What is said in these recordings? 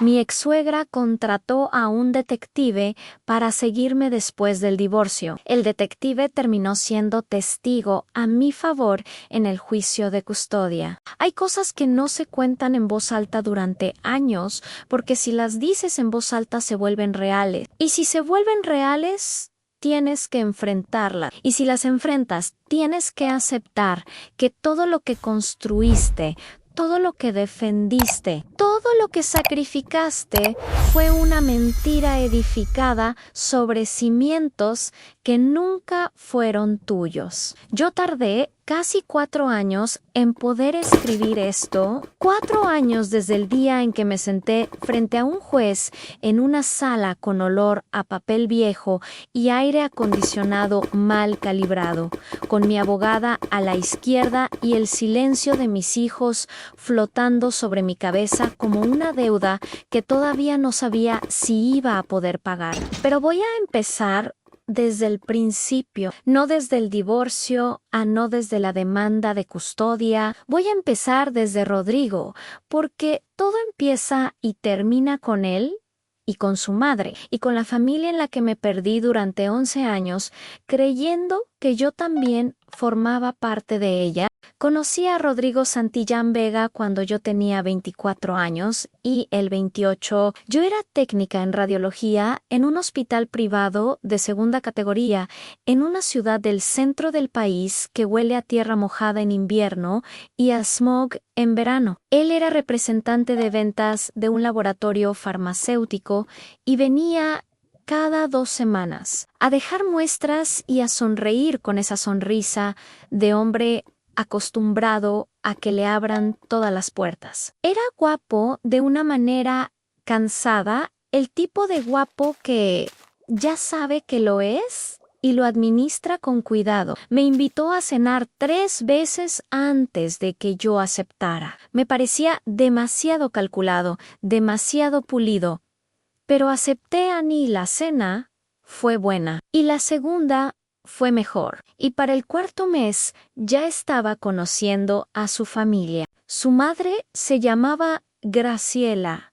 Mi ex-suegra contrató a un detective para seguirme después del divorcio. El detective terminó siendo testigo a mi favor en el juicio de custodia. Hay cosas que no se cuentan en voz alta durante años, porque si las dices en voz alta se vuelven reales. Y si se vuelven reales, tienes que enfrentarlas. Y si las enfrentas, tienes que aceptar que todo lo que construiste, todo lo que defendiste, todo lo que sacrificaste fue una mentira edificada sobre cimientos que nunca fueron tuyos. Yo tardé casi 4 años en poder escribir esto, 4 años desde el día en que me senté frente a un juez en una sala con olor a papel viejo y aire acondicionado mal calibrado, con mi abogada a la izquierda y el silencio de mis hijos flotando sobre mi cabeza como una deuda que todavía no sabía si iba a poder pagar. Pero voy a empezar desde el principio, no desde el divorcio, no desde la demanda de custodia. Voy a empezar desde Rodrigo, porque todo empieza y termina con él y con su madre, y con la familia en la que me perdí durante 11 años, creyendo que yo también formaba parte de ella. Conocí a Rodrigo Santillán Vega cuando yo tenía 24 años y él 28. Yo era técnica en radiología en un hospital privado de segunda categoría en una ciudad del centro del país que huele a tierra mojada en invierno y a smog en verano. Él era representante de ventas de un laboratorio farmacéutico y venía cada 2 semanas a dejar muestras y a sonreír con esa sonrisa de hombre acostumbrado a que le abran todas las puertas. Era guapo de una manera cansada, el tipo de guapo que ya sabe que lo es y lo administra con cuidado. Me invitó a cenar 3 veces antes de que yo aceptara. Me parecía demasiado calculado, demasiado pulido, pero acepté y la cena fue buena y la segunda fue mejor, y para el 4.º mes ya estaba conociendo a su familia. Su madre se llamaba Graciela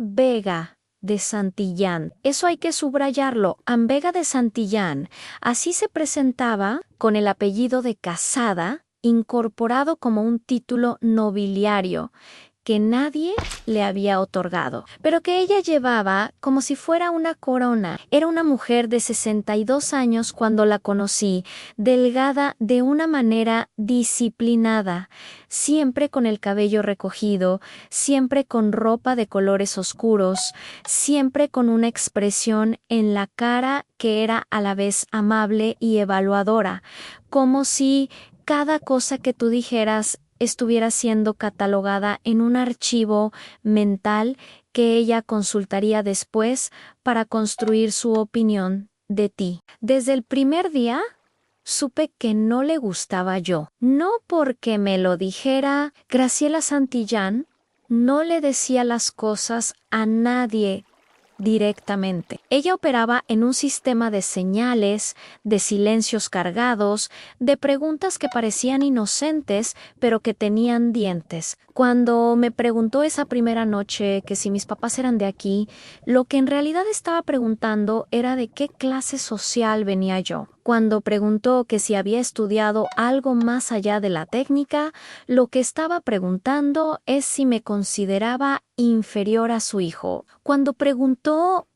Vega de Santillán. Eso hay que subrayarlo, Vega de Santillán. Así se presentaba con el apellido de casada, incorporado como un título nobiliario que nadie le había otorgado, pero que ella llevaba como si fuera una corona. Era una mujer de 62 años cuando la conocí, delgada de una manera disciplinada, siempre con el cabello recogido, siempre con ropa de colores oscuros, siempre con una expresión en la cara que era a la vez amable y evaluadora, como si cada cosa que tú dijeras estuviera siendo catalogada en un archivo mental que ella consultaría después para construir su opinión de ti. Desde el primer día, supe que no le gustaba yo. No porque me lo dijera Graciela Santillán, no le decía las cosas a nadie directamente. Ella operaba en un sistema de señales, de silencios cargados, de preguntas que parecían inocentes, pero que tenían dientes. Cuando me preguntó esa primera noche que si mis papás eran de aquí, lo que en realidad estaba preguntando era de qué clase social venía yo. Cuando preguntó que si había estudiado algo más allá de la técnica, lo que estaba preguntando es si me consideraba inferior a su hijo. Cuando preguntó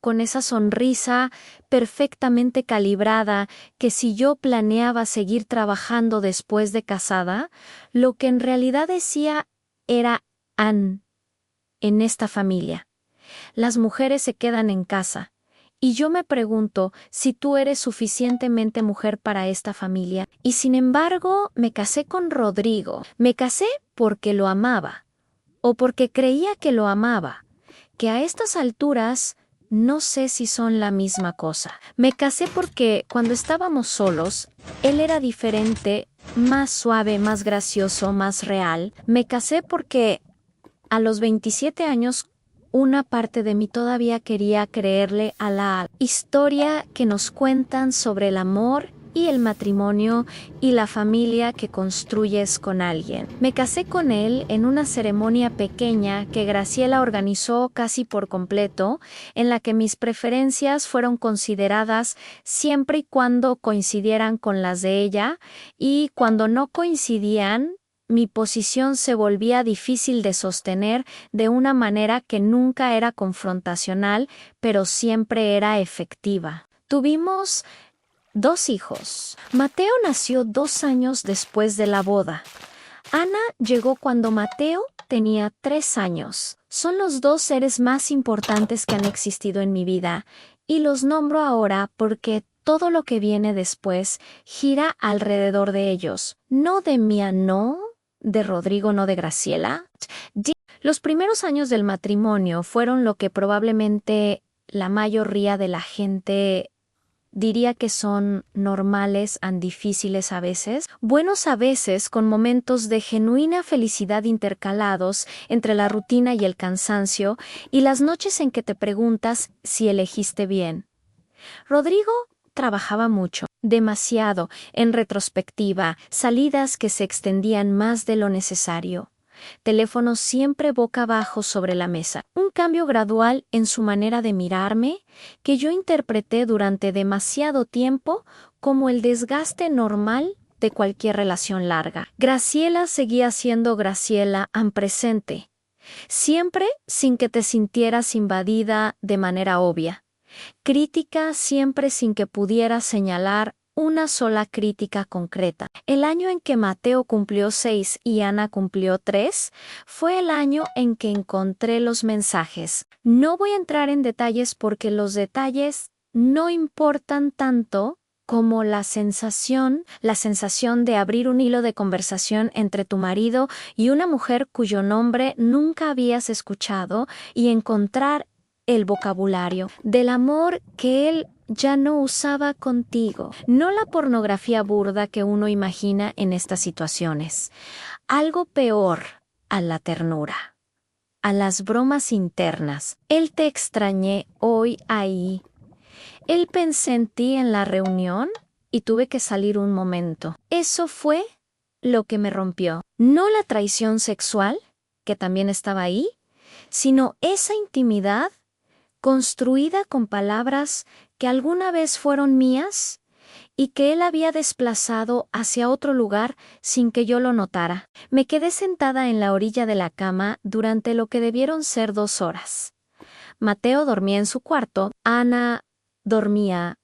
con esa sonrisa perfectamente calibrada que si yo planeaba seguir trabajando después de casada, lo que en realidad decía era en esta familia. Las mujeres se quedan en casa. Y yo me pregunto si tú eres suficientemente mujer para esta familia. Y sin embargo, me casé con Rodrigo. Me casé porque lo amaba. O porque creía que lo amaba. Que a estas alturas no sé si son la misma cosa. Me casé porque cuando estábamos solos, él era diferente, más suave, más gracioso, más real. Me casé porque a los 27 años una parte de mí todavía quería creerle a la historia que nos cuentan sobre el amor y el matrimonio y la familia que construyes con alguien. Me casé con él en una ceremonia pequeña que Graciela organizó casi por completo, en la que mis preferencias fueron consideradas siempre y cuando coincidieran con las de ella, y cuando no coincidían, mi posición se volvía difícil de sostener de una manera que nunca era confrontacional, pero siempre era efectiva. Tuvimos 2 hijos. Mateo nació 2 años después de la boda. Ana llegó cuando Mateo tenía 3 años. Son los 2 seres más importantes que han existido en mi vida, y los nombro ahora porque todo lo que viene después gira alrededor de ellos. No de Mía, no, de Rodrigo, no de Graciela. Los primeros años del matrimonio fueron lo que probablemente la mayoría de la gente diría que son normales y difíciles a veces, buenos a veces, con momentos de genuina felicidad intercalados entre la rutina y el cansancio, y las noches en que te preguntas si elegiste bien. Rodrigo trabajaba mucho, demasiado, en retrospectiva, salidas que se extendían más de lo necesario. Teléfono siempre boca abajo sobre la mesa. Un cambio gradual en su manera de mirarme que yo interpreté durante demasiado tiempo como el desgaste normal de cualquier relación larga. Graciela seguía siendo Graciela presente, siempre sin que te sintieras invadida de manera obvia. Crítica siempre sin que pudieras señalar una sola crítica concreta. El año en que Mateo cumplió 6 y Ana cumplió 3 fue el año en que encontré los mensajes. No voy a entrar en detalles porque los detalles no importan tanto como la sensación de abrir un hilo de conversación entre tu marido y una mujer cuyo nombre nunca habías escuchado y encontrar el vocabulario del amor que él ya no usaba contigo. No la pornografía burda que uno imagina en estas situaciones. Algo peor, a la ternura, a las bromas internas. Él te extrañé hoy ahí. Él pensé en ti en la reunión y tuve que salir un momento. Eso fue lo que me rompió. No la traición sexual, que también estaba ahí, sino esa intimidad construida con palabras que alguna vez fueron mías y que él había desplazado hacia otro lugar sin que yo lo notara. Me quedé sentada en la orilla de la cama durante lo que debieron ser 2 horas. Mateo dormía en su cuarto, Ana dormía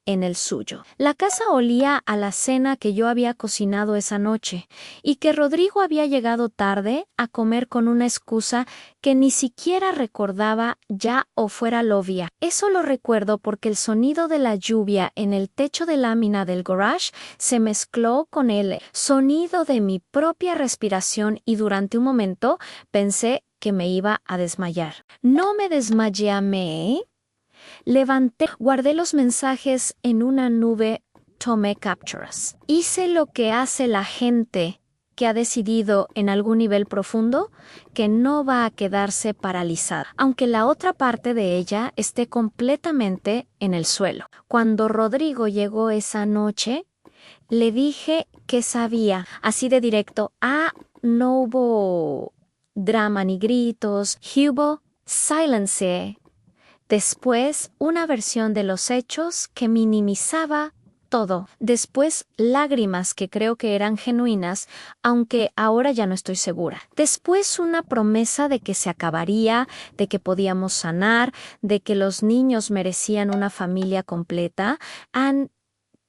en el suyo. La casa olía a la cena que yo había cocinado esa noche y que Rodrigo había llegado tarde a comer con una excusa que ni siquiera recordaba ya o fuera obvia. Eso lo recuerdo porque el sonido de la lluvia en el techo de lámina del garage se mezcló con el sonido de mi propia respiración y durante un momento pensé que me iba a desmayar. No me desmayé. Levanté, guardé los mensajes en una nube, tomé capturas. Hice lo que hace la gente que ha decidido en algún nivel profundo que no va a quedarse paralizada, aunque la otra parte de ella esté completamente en el suelo. Cuando Rodrigo llegó esa noche, le dije que sabía, así de directo, no hubo drama ni gritos, hubo silence. Después, una versión de los hechos que minimizaba todo. Después, lágrimas que creo que eran genuinas, aunque ahora ya no estoy segura. Después, una promesa de que se acabaría, de que podíamos sanar, de que los niños merecían una familia completa.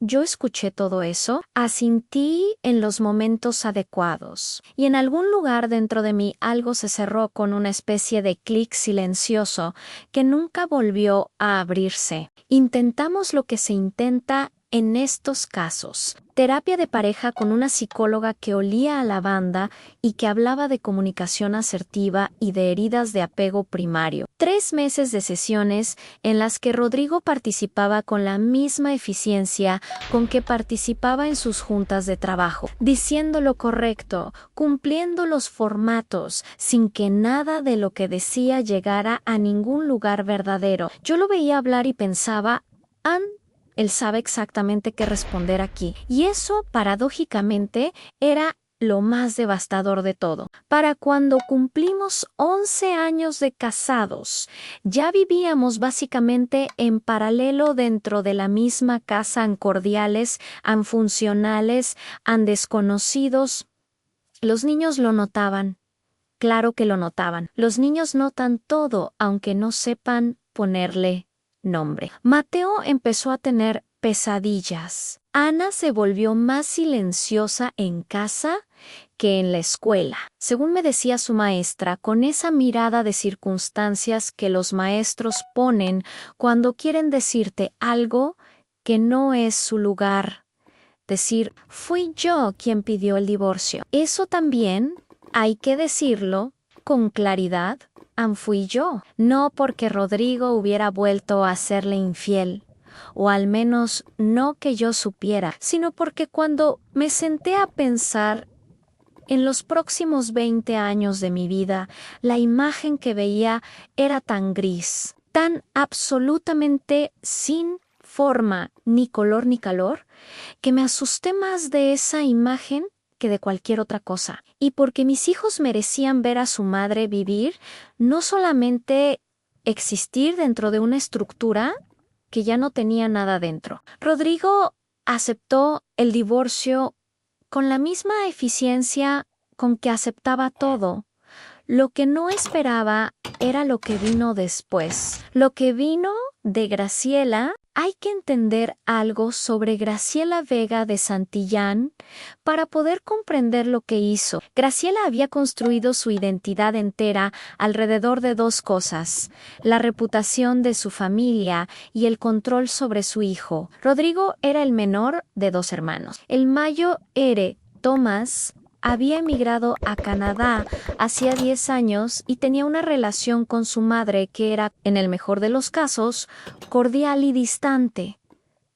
Yo escuché todo eso, asintí en los momentos adecuados, y en algún lugar dentro de mí algo se cerró con una especie de clic silencioso que nunca volvió a abrirse. Intentamos lo que se intenta en estos casos. Terapia de pareja con una psicóloga que olía a lavanda y que hablaba de comunicación asertiva y de heridas de apego primario. 3 meses de sesiones en las que Rodrigo participaba con la misma eficiencia con que participaba en sus juntas de trabajo, diciendo lo correcto, cumpliendo los formatos, sin que nada de lo que decía llegara a ningún lugar verdadero. Yo lo veía hablar y pensaba, Él sabe exactamente qué responder aquí. Y eso, paradójicamente, era lo más devastador de todo. Para cuando cumplimos 11 años de casados, ya vivíamos básicamente en paralelo dentro de la misma casa, an cordiales, an funcionales, an desconocidos. Los niños lo notaban. Claro que lo notaban. Los niños notan todo, aunque no sepan ponerle nombre. Mateo empezó a tener pesadillas. Ana se volvió más silenciosa en casa que en la escuela. Según me decía su maestra, con esa mirada de circunstancias que los maestros ponen cuando quieren decirte algo que no es su lugar. Decir, fui yo quien pidió el divorcio. Eso también, hay que decirlo con claridad, fui yo. No porque Rodrigo hubiera vuelto a serle infiel, o al menos no que yo supiera, sino porque cuando me senté a pensar en los próximos 20 años de mi vida, la imagen que veía era tan gris, tan absolutamente sin forma, ni color ni calor, que me asusté más de esa imagen que de cualquier otra cosa. Y porque mis hijos merecían ver a su madre vivir, no solamente existir dentro de una estructura que ya no tenía nada dentro. Rodrigo aceptó el divorcio con la misma eficiencia con que aceptaba todo. Lo que no esperaba era lo que vino después. Lo que vino de Graciela. Hay que entender algo sobre Graciela Vega de Santillán para poder comprender lo que hizo. Graciela había construido su identidad entera alrededor de dos cosas: la reputación de su familia y el control sobre su hijo. Rodrigo era el menor de dos hermanos. El mayor Tomás había emigrado a Canadá hacía 10 años y tenía una relación con su madre que era, en el mejor de los casos, cordial y distante.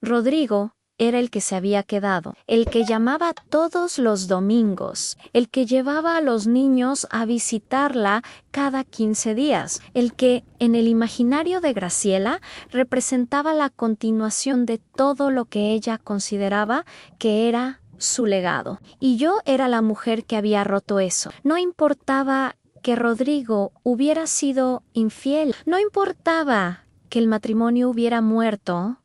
Rodrigo era el que se había quedado, el que llamaba todos los domingos, el que llevaba a los niños a visitarla cada 15 días, el que, en el imaginario de Graciela, representaba la continuación de todo lo que ella consideraba que era su legado. Y yo era la mujer que había roto eso. No importaba que Rodrigo hubiera sido infiel, no importaba que el matrimonio hubiera muerto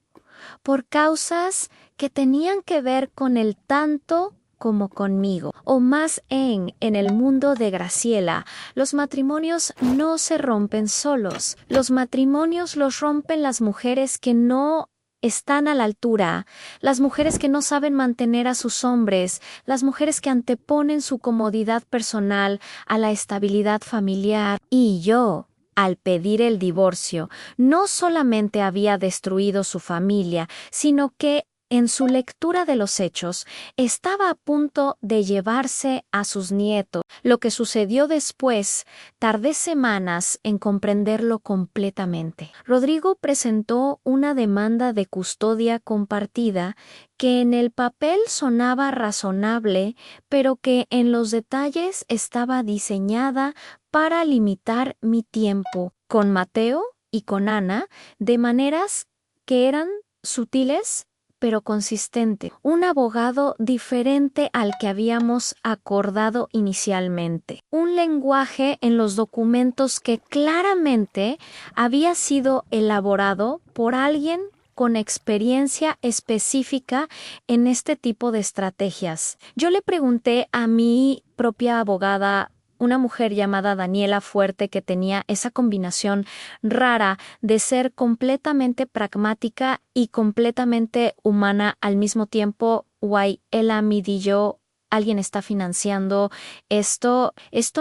por causas que tenían que ver con él tanto como conmigo. O más en el mundo de Graciela, los matrimonios no se rompen solos. Los matrimonios los rompen las mujeres que no están a la altura, las mujeres que no saben mantener a sus hombres, las mujeres que anteponen su comodidad personal a la estabilidad familiar. Y yo, al pedir el divorcio, no solamente había destruido su familia, sino que en su lectura de los hechos, estaba a punto de llevarse a sus nietos. Lo que sucedió después, tardé semanas en comprenderlo completamente. Rodrigo presentó una demanda de custodia compartida que en el papel sonaba razonable, pero que en los detalles estaba diseñada para limitar mi tiempo con Mateo y con Ana de maneras que eran sutiles pero consistente, un abogado diferente al que habíamos acordado inicialmente, un lenguaje en los documentos que claramente había sido elaborado por alguien con experiencia específica en este tipo de estrategias. Yo le pregunté a mi propia abogada, una mujer llamada Daniela Fuerte, que tenía esa combinación rara de ser completamente pragmática y completamente humana al mismo tiempo. Guay, ella me dijo, alguien está financiando esto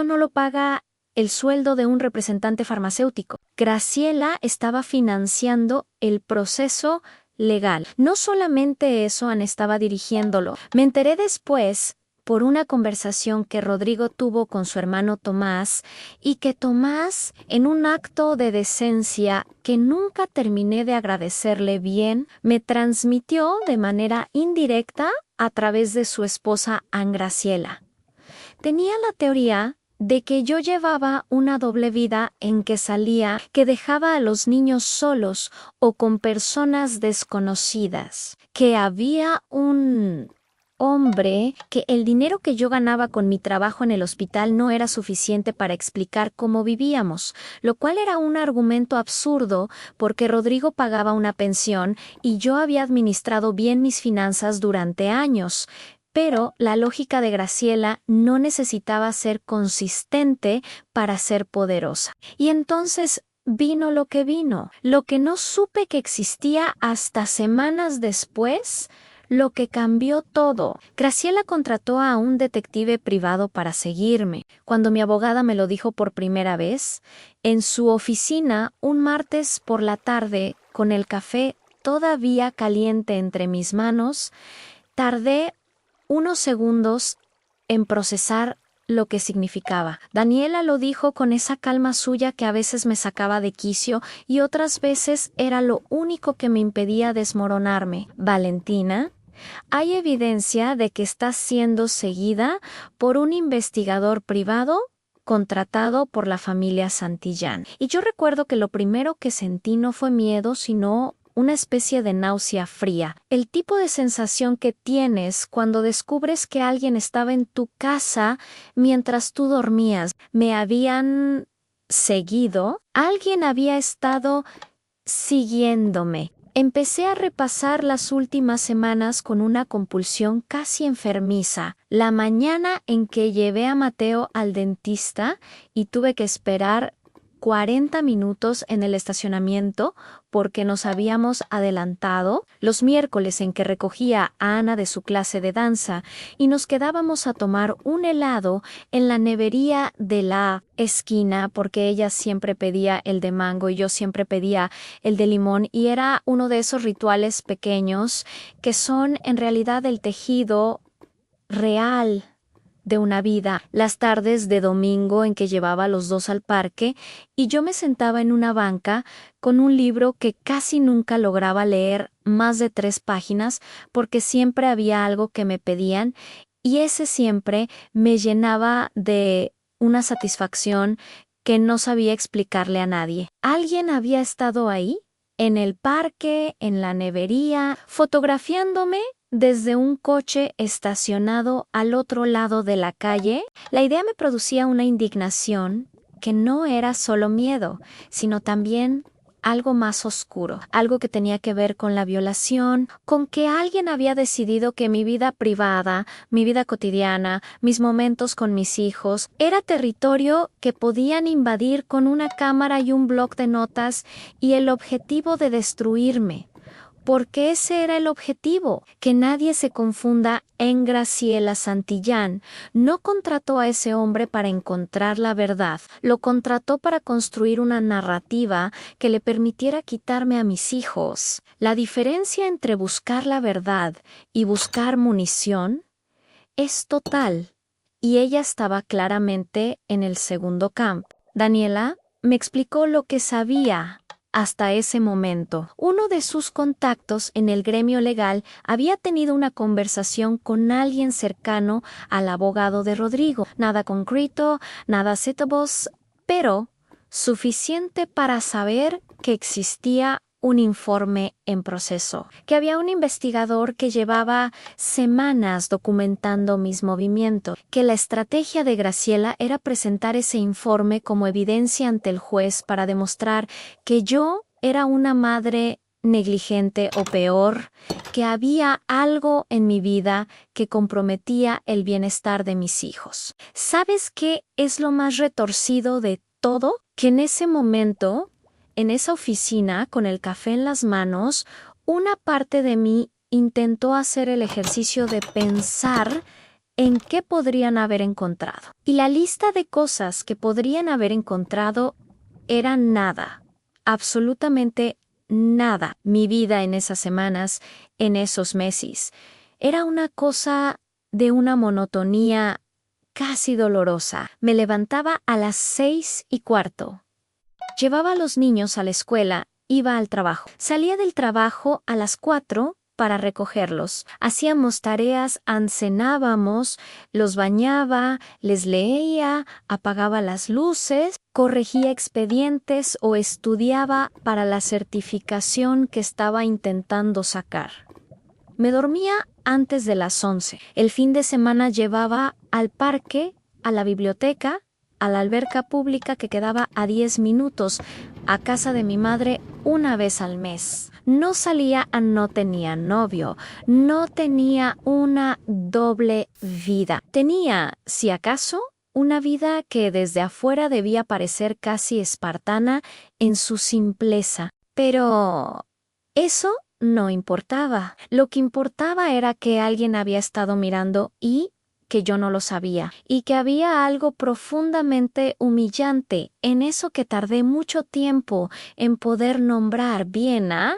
no lo paga el sueldo de un representante farmacéutico. Graciela estaba financiando el proceso legal. No solamente eso, Ana estaba dirigiéndolo. Me enteré después por una conversación que Rodrigo tuvo con su hermano Tomás, y que Tomás, en un acto de decencia que nunca terminé de agradecerle bien, me transmitió de manera indirecta a través de su esposa Ann Graciela. Tenía la teoría de que yo llevaba una doble vida en que salía, que dejaba a los niños solos o con personas desconocidas, que había un hombre, que el dinero que yo ganaba con mi trabajo en el hospital no era suficiente para explicar cómo vivíamos, lo cual era un argumento absurdo porque Rodrigo pagaba una pensión y yo había administrado bien mis finanzas durante años. Pero la lógica de Graciela no necesitaba ser consistente para ser poderosa. Y entonces vino lo que no supe que existía hasta semanas después, lo que cambió todo. Graciela contrató a un detective privado para seguirme. Cuando mi abogada me lo dijo por primera vez, en su oficina, un martes por la tarde, con el café todavía caliente entre mis manos, tardé unos segundos en procesar lo que significaba. Daniela lo dijo con esa calma suya que a veces me sacaba de quicio y otras veces era lo único que me impedía desmoronarme. Valentina, hay evidencia de que estás siendo seguida por un investigador privado contratado por la familia Santillán. Y yo recuerdo que lo primero que sentí no fue miedo, sino una especie de náusea fría. El tipo de sensación que tienes cuando descubres que alguien estaba en tu casa mientras tú dormías. Me habían seguido. Alguien había estado siguiéndome. Empecé a repasar las últimas semanas con una compulsión casi enfermiza. La mañana en que llevé a Mateo al dentista y tuve que esperar 40 minutos en el estacionamiento porque nos habíamos adelantado, los miércoles en que recogía a Ana de su clase de danza y nos quedábamos a tomar un helado en la nevería de la esquina porque ella siempre pedía el de mango y yo siempre pedía el de limón y era uno de esos rituales pequeños que son en realidad el tejido real de una vida. Las tardes de domingo en que llevaba a los dos al parque y yo me sentaba en una banca con un libro que casi nunca lograba leer más de 3 páginas porque siempre había algo que me pedían y ese siempre me llenaba de una satisfacción que no sabía explicarle a nadie. ¿Alguien había estado ahí? En el parque, en la nevería, fotografiándome desde un coche estacionado al otro lado de la calle. La idea me producía una indignación que no era solo miedo, sino también algo más oscuro, algo que tenía que ver con la violación, con que alguien había decidido que mi vida privada, mi vida cotidiana, mis momentos con mis hijos, era territorio que podían invadir con una cámara y un bloc de notas y el objetivo de destruirme. Porque ese era el objetivo, que nadie se confunda. En Graciela Santillán no contrató a ese hombre para encontrar la verdad, lo contrató para construir una narrativa que le permitiera quitarme a mis hijos. La diferencia entre buscar la verdad y buscar munición es total, y ella estaba claramente en el segundo camp. Daniela me explicó lo que sabía. Hasta ese momento, uno de sus contactos en el gremio legal había tenido una conversación con alguien cercano al abogado de Rodrigo. Nada concreto, nada citados, pero suficiente para saber que existía un informe en proceso, que había un investigador que llevaba semanas documentando mis movimientos, que la estrategia de Graciela era presentar ese informe como evidencia ante el juez para demostrar que yo era una madre negligente o peor, que había algo en mi vida que comprometía el bienestar de mis hijos. ¿Sabes qué es lo más retorcido de todo? Que en ese momento, en esa oficina, con el café en las manos, una parte de mí intentó hacer el ejercicio de pensar en qué podrían haber encontrado. Y la lista de cosas que podrían haber encontrado era nada, absolutamente nada. Mi vida en esas semanas, en esos meses, era una cosa de una monotonía casi dolorosa. Me levantaba a las 6:15. Llevaba a los niños a la escuela, iba al trabajo. Salía del trabajo a las 4 para recogerlos. Hacíamos tareas, cenábamos, los bañaba, les leía, apagaba las luces, corregía expedientes o estudiaba para la certificación que estaba intentando sacar. Me dormía antes de las 11. El fin de semana llevaba al parque, a la biblioteca, a la alberca pública que quedaba a 10 minutos, a casa de mi madre una vez al mes. No salía, no tenía novio, no tenía una doble vida. Tenía, si acaso, una vida que desde afuera debía parecer casi espartana en su simpleza. Pero eso no importaba. Lo que importaba era que alguien había estado mirando y que yo no lo sabía, y que había algo profundamente humillante en eso que tardé mucho tiempo en poder nombrar bien, ¿ah?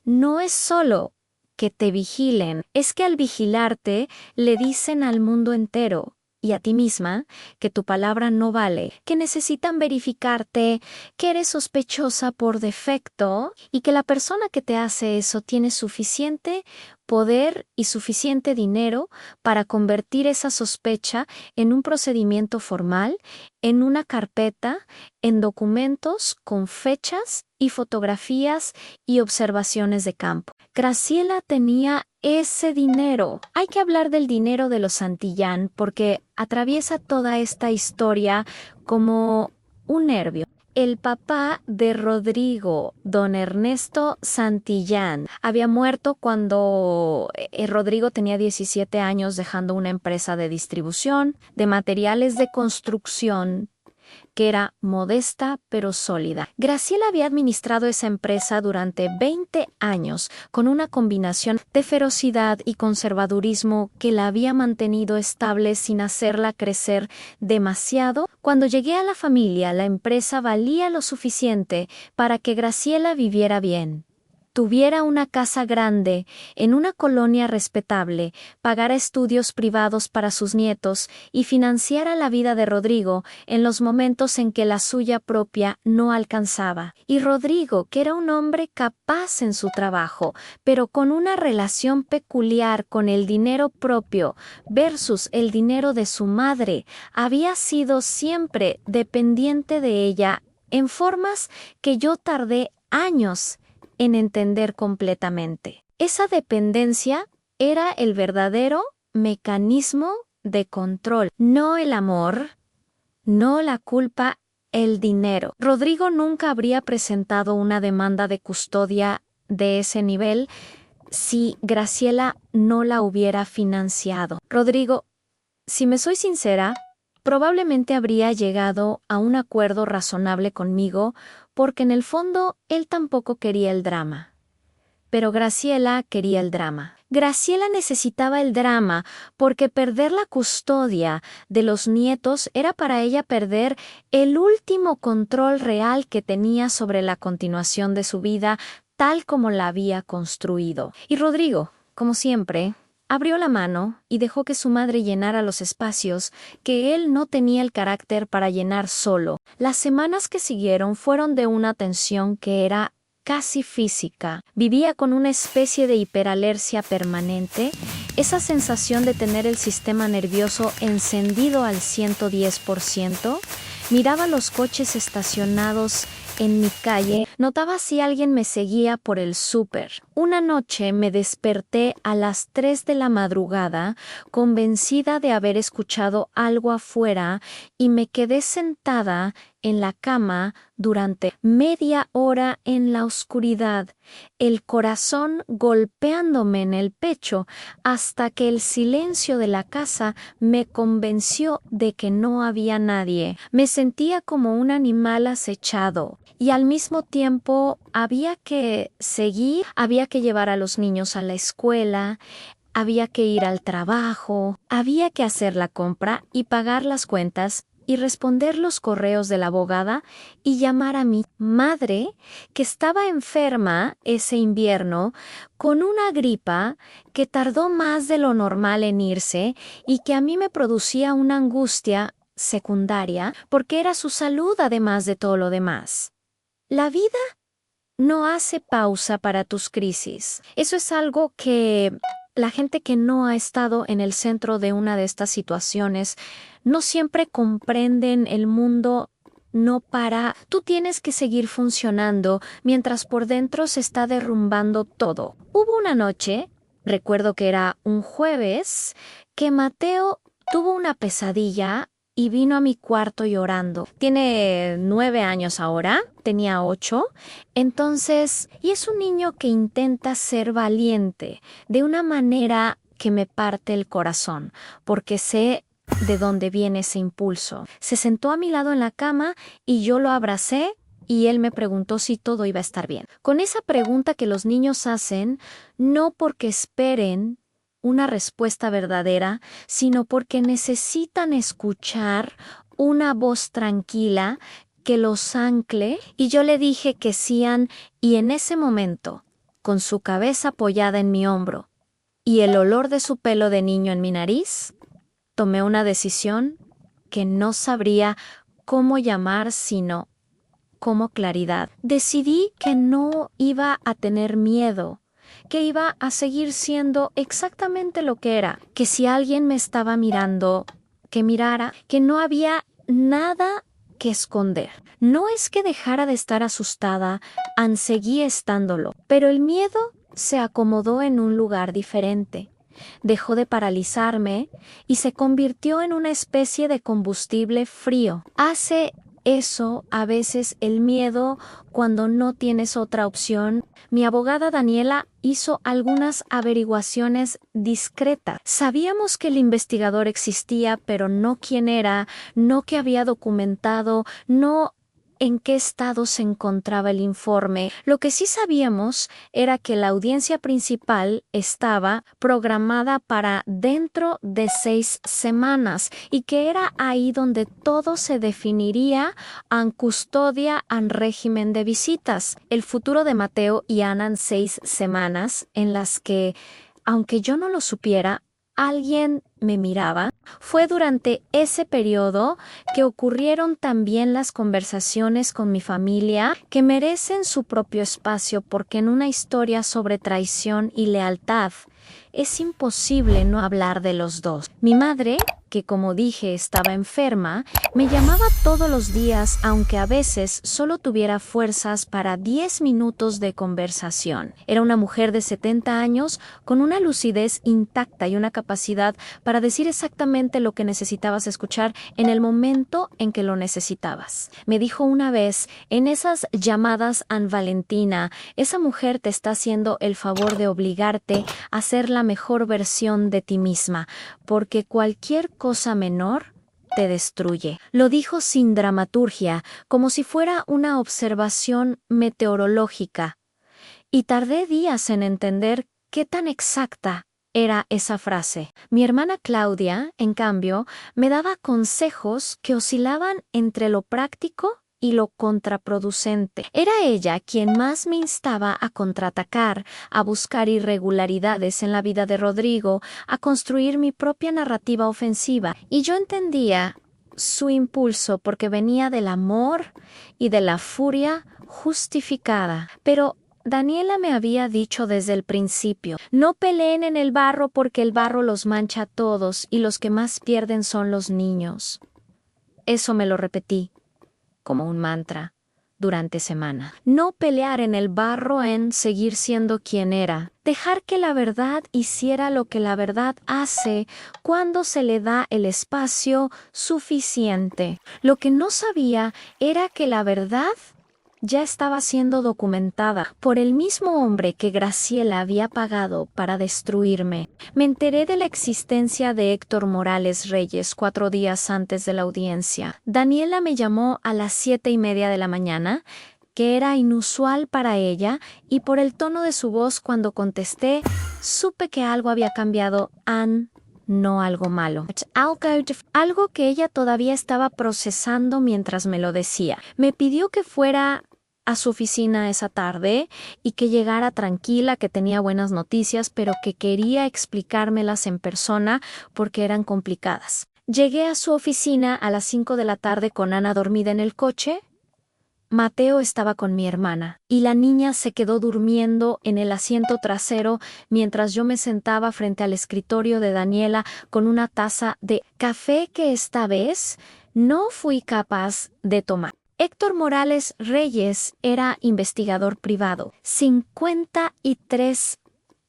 No es solo que te vigilen, es que al vigilarte le dicen al mundo entero y a ti misma que tu palabra no vale, que necesitan verificarte, que eres sospechosa por defecto y que la persona que te hace eso tiene suficiente poder y suficiente dinero para convertir esa sospecha en un procedimiento formal, en una carpeta, en documentos con fechas y fotografías y observaciones de campo. Graciela tenía ese dinero. Hay que hablar del dinero de los Santillán porque atraviesa toda esta historia como un nervio. El papá de Rodrigo, don Ernesto Santillán, había muerto cuando Rodrigo tenía 17 años, dejando una empresa de distribución de materiales de construcción que era modesta pero sólida. Graciela había administrado esa empresa durante 20 años con una combinación de ferocidad y conservadurismo que la había mantenido estable sin hacerla crecer demasiado. Cuando llegué a la familia, la empresa valía lo suficiente para que Graciela viviera bien, tuviera una casa grande, en una colonia respetable, pagara estudios privados para sus nietos y financiara la vida de Rodrigo en los momentos en que la suya propia no alcanzaba. Y Rodrigo, que era un hombre capaz en su trabajo, pero con una relación peculiar con el dinero propio versus el dinero de su madre, había sido siempre dependiente de ella en formas que yo tardé años en entender completamente. Esa dependencia era el verdadero mecanismo de control, no el amor, no la culpa, el dinero. Rodrigo nunca habría presentado una demanda de custodia de ese nivel si Graciela no la hubiera financiado. Rodrigo, si me soy sincera, probablemente habría llegado a un acuerdo razonable conmigo porque en el fondo él tampoco quería el drama. Pero Graciela quería el drama. Graciela necesitaba el drama porque perder la custodia de los nietos era para ella perder el último control real que tenía sobre la continuación de su vida tal como la había construido. Y Rodrigo, como siempre, abrió la mano y dejó que su madre llenara los espacios que él no tenía el carácter para llenar solo. Las semanas que siguieron fueron de una tensión que era casi física. Vivía con una especie de hiperalergia permanente, esa sensación de tener el sistema nervioso encendido al 110%. Miraba los coches estacionados en mi calle, notaba si alguien me seguía por el súper. Una noche me desperté a las 3 de la madrugada, convencida de haber escuchado algo afuera, y me quedé sentada en la cama durante media hora en la oscuridad, el corazón golpeándome en el pecho, hasta que el silencio de la casa me convenció de que no había nadie. Me sentía como un animal acechado y al mismo tiempo había que seguir, había que llevar a los niños a la escuela, había que ir al trabajo, había que hacer la compra y pagar las cuentas y responder los correos de la abogada y llamar a mi madre, que estaba enferma ese invierno con una gripa que tardó más de lo normal en irse y que a mí me producía una angustia secundaria porque era su salud además de todo lo demás. La vida no hace pausa para tus crisis. Eso es algo que la gente que no ha estado en el centro de una de estas situaciones no siempre comprenden el mundo. No para, tú tienes que seguir funcionando mientras por dentro se está derrumbando todo. Hubo una noche, recuerdo que era un jueves, que Mateo tuvo una pesadilla y vino a mi cuarto llorando. Tiene 9 años ahora, tenía 8. Entonces, y es un niño que intenta ser valiente de una manera que me parte el corazón, porque sé de dónde viene ese impulso. Se sentó a mi lado en la cama y yo lo abracé y él me preguntó si todo iba a estar bien. Con esa pregunta que los niños hacen, no porque esperen una respuesta verdadera, sino porque necesitan escuchar una voz tranquila que los ancle, y yo le dije que sí, y en ese momento, con su cabeza apoyada en mi hombro y el olor de su pelo de niño en mi nariz, tomé una decisión que no sabría cómo llamar sino como claridad. Decidí que no iba a tener miedo, que iba a seguir siendo exactamente lo que era, que si alguien me estaba mirando, que mirara, que no había nada que esconder. No es que dejara de estar asustada, seguí estándolo, pero el miedo se acomodó en un lugar diferente. Dejó de paralizarme y se convirtió en una especie de combustible frío. Hace eso a veces el miedo cuando no tienes otra opción. Mi abogada Daniela hizo algunas averiguaciones discretas. Sabíamos que el investigador existía, pero no quién era, no qué había documentado, no en qué estado se encontraba el informe. Lo que sí sabíamos era que la audiencia principal estaba programada para dentro de 6 semanas y que era ahí donde todo se definiría en custodia en régimen de visitas. El futuro de Mateo y Ana en 6 semanas en las que, aunque yo no lo supiera, alguien me miraba. Fue durante ese periodo que ocurrieron también las conversaciones con mi familia, que merecen su propio espacio porque en una historia sobre traición y lealtad es imposible no hablar de los dos. Mi madre, que como dije estaba enferma, me llamaba todos los días, aunque a veces solo tuviera fuerzas para 10 minutos de conversación. Era una mujer de 70 años con una lucidez intacta y una capacidad para decir exactamente lo que necesitabas escuchar en el momento en que lo necesitabas. Me dijo una vez, en esas llamadas a Valentina, esa mujer te está haciendo el favor de obligarte a ser la mejor versión de ti misma, porque cualquier cosa menor te destruye. Lo dijo sin dramaturgia, como si fuera una observación meteorológica. Y tardé días en entender qué tan exacta era esa frase. Mi hermana Claudia, en cambio, me daba consejos que oscilaban entre lo práctico y lo contraproducente. Era ella quien más me instaba a contraatacar, a buscar irregularidades en la vida de Rodrigo, a construir mi propia narrativa ofensiva. Y yo entendía su impulso porque venía del amor y de la furia justificada. Pero Daniela me había dicho desde el principio, no peleen en el barro porque el barro los mancha a todos y los que más pierden son los niños. Eso me lo repetí como un mantra durante semana. No pelear en el barro, en seguir siendo quien era. Dejar que la verdad hiciera lo que la verdad hace cuando se le da el espacio suficiente. Lo que no sabía era que la verdad ya estaba siendo documentada por el mismo hombre que Graciela había pagado para destruirme. Me enteré de la existencia de Héctor Morales Reyes 4 días antes de la audiencia. Daniela me llamó a las 7:30 de la mañana, que era inusual para ella, y por el tono de su voz cuando contesté, supe que algo había cambiado. No algo malo. Algo que ella todavía estaba procesando mientras me lo decía. Me pidió que fuera a su oficina esa tarde y que llegara tranquila, que tenía buenas noticias, pero que quería explicármelas en persona porque eran complicadas. Llegué a su oficina a las 5 de la tarde con Ana dormida en el coche. Mateo estaba con mi hermana, y la niña se quedó durmiendo en el asiento trasero mientras yo me sentaba frente al escritorio de Daniela con una taza de café que esta vez no fui capaz de tomar. Héctor Morales Reyes era investigador privado, 53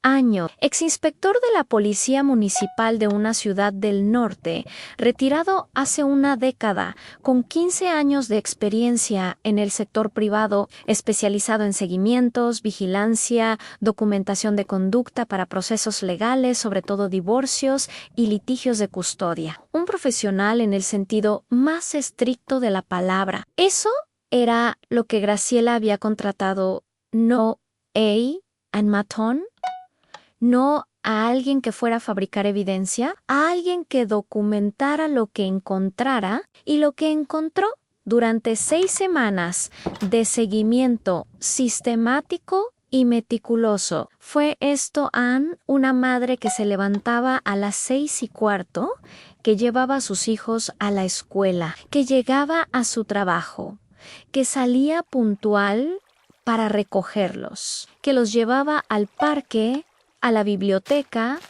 años, exinspector de la Policía Municipal de una ciudad del norte, retirado hace una década, con 15 años de experiencia en el sector privado, especializado en seguimientos, vigilancia, documentación de conducta para procesos legales, sobre todo divorcios y litigios de custodia. Un profesional en el sentido más estricto de la palabra. Eso era lo que Graciela había contratado, no a matón, no a alguien que fuera a fabricar evidencia, a alguien que documentara lo que encontrara, y lo que encontró durante 6 semanas de seguimiento sistemático y meticuloso. Fue esto, Ann, una madre que se levantaba a las 6:15, que llevaba a sus hijos a la escuela, que llegaba a su trabajo, que salía puntual para recogerlos, que los llevaba al parque, a la biblioteca,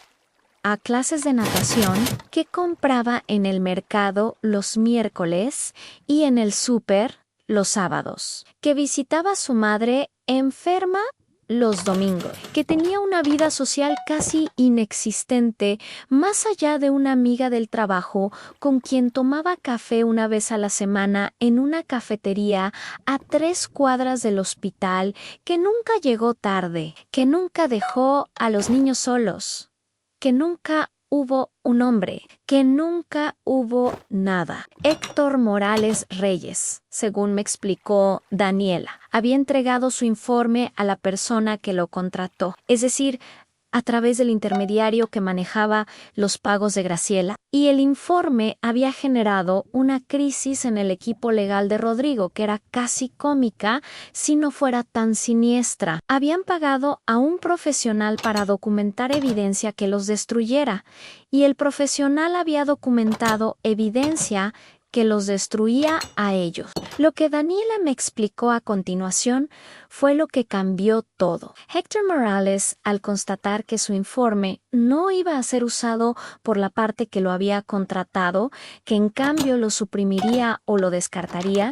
a clases de natación, que compraba en el mercado los miércoles y en el súper los sábados, que visitaba a su madre enferma los domingos, que tenía una vida social casi inexistente, más allá de una amiga del trabajo con quien tomaba café una vez a la semana en una cafetería a 3 cuadras del hospital, que nunca llegó tarde, que nunca dejó a los niños solos, que nunca hubo un hombre, que nunca hubo nada. Héctor Morales Reyes, según me explicó Daniela, había entregado su informe a la persona que lo contrató, es decir, a través del intermediario que manejaba los pagos de Graciela, y el informe había generado una crisis en el equipo legal de Rodrigo, que era casi cómica si no fuera tan siniestra. Habían pagado a un profesional para documentar evidencia que los destruyera, y el profesional había documentado evidencia que los destruía a ellos. Lo que Daniela me explicó a continuación fue lo que cambió todo. Héctor Morales, al constatar que su informe no iba a ser usado por la parte que lo había contratado, que en cambio lo suprimiría o lo descartaría,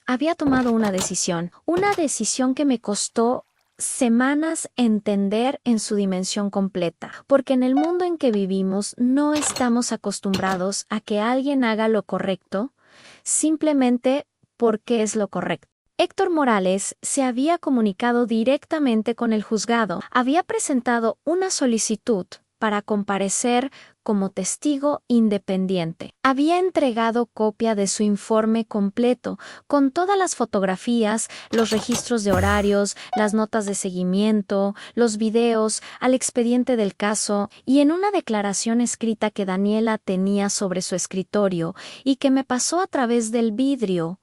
había tomado una decisión que me costó semanas entender en su dimensión completa, porque en el mundo en que vivimos no estamos acostumbrados a que alguien haga lo correcto simplemente porque es lo correcto. Héctor Morales se había comunicado directamente con el juzgado, había presentado una solicitud para comparecer como testigo independiente. Había entregado copia de su informe completo, con todas las fotografías, los registros de horarios, las notas de seguimiento, los videos, al expediente del caso, y en una declaración escrita que Daniela tenía sobre su escritorio y que me pasó a través del vidrio,